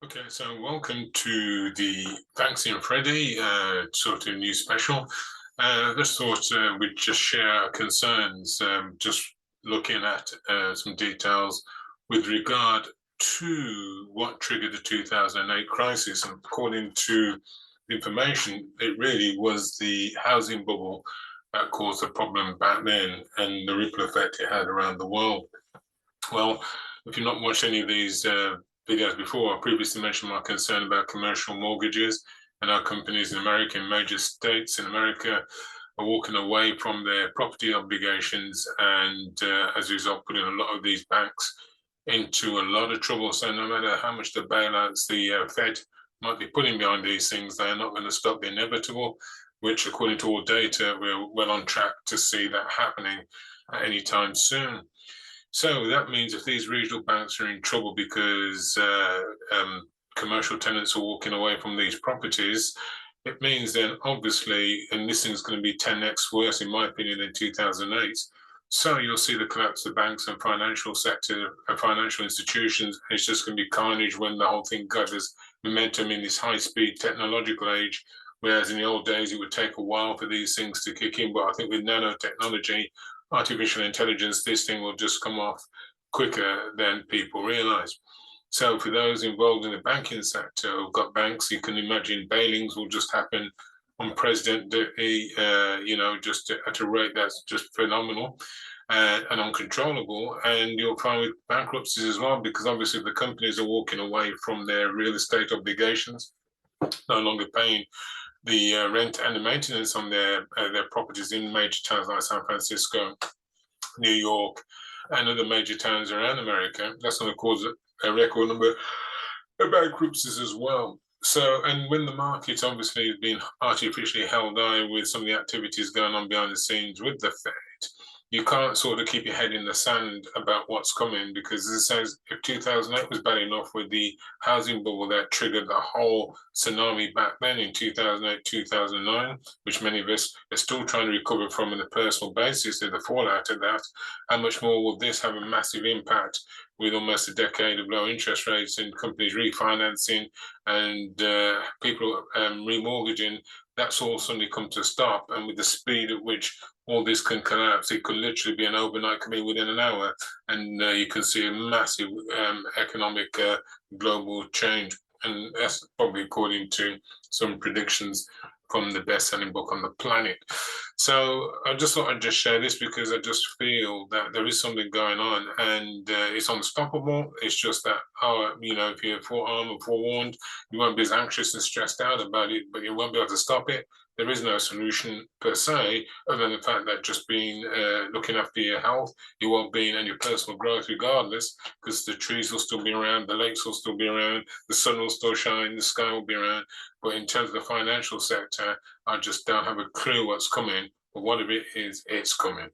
Okay, so welcome to the Fancy and Freddie sort of new special. Just thought we'd just share our concerns, just looking at some details with regard to what triggered the 2008 crisis. And according to information, it really was the housing bubble that caused the problem back then and the ripple effect it had around the world. Well, if you've not watched any of these videos before, I previously mentioned my concern about commercial mortgages and how companies in America, in major states in America, are walking away from their property obligations and as a result, putting a lot of these banks into a lot of trouble. So no matter how much the bailouts the Fed might be putting behind these things, they're not going to stop the inevitable, which according to all data, we're well on track to see that happening at any time soon. So that means if these regional banks are in trouble because commercial tenants are walking away from these properties, it means then obviously, and this thing's going to be 10x worse in my opinion than 2008. So you'll see the collapse of banks and financial sector and financial institutions. It's just going to be carnage when the whole thing gathers momentum in this high-speed technological age. Whereas in the old days, it would take a while for these things to kick in. But I think with nanotechnology, artificial intelligence, this thing will just come off quicker than people realize. So for those involved in the banking sector who've got banks, you can imagine bailings will just happen unprecedentedly, just at a rate that's just phenomenal and uncontrollable. And you'll find with bankruptcies as well, because obviously the companies are walking away from their real estate obligations, no longer paying the rent and the maintenance on their properties in major towns like San Francisco, New York, and other major towns around America. That's going to cause a record number of bankruptcies as well. So, and when the market obviously has been artificially held high with some of the activities going on behind the scenes with the Fed, you can't sort of keep your head in the sand about what's coming, because as it says, if 2008 was bad enough with the housing bubble that triggered the whole tsunami back then in 2008, 2009, which many of us are still trying to recover from on a personal basis in the fallout of that, how much more will this have a massive impact with almost a decade of low interest rates and companies refinancing and people remortgaging? That's all suddenly come to a stop. And with the speed at which all this can collapse, it could literally be an overnight, could be within an hour. And you can see a massive economic global change. And that's probably according to some predictions from the best-selling book on the planet. So I just thought I'd just share this because I just feel that there is something going on and it's unstoppable. It's just that, if you're forearmed or forewarned, you won't be as anxious and stressed out about it, but you won't be able to stop it. There is no solution per se, other than the fact that just being looking after your health, your well-being, and your personal growth, regardless, because the trees will still be around, the lakes will still be around, the sun will still shine, the sky will be around. But in terms of the financial sector, I just don't have a clue what's coming. But whatever it is, it's coming.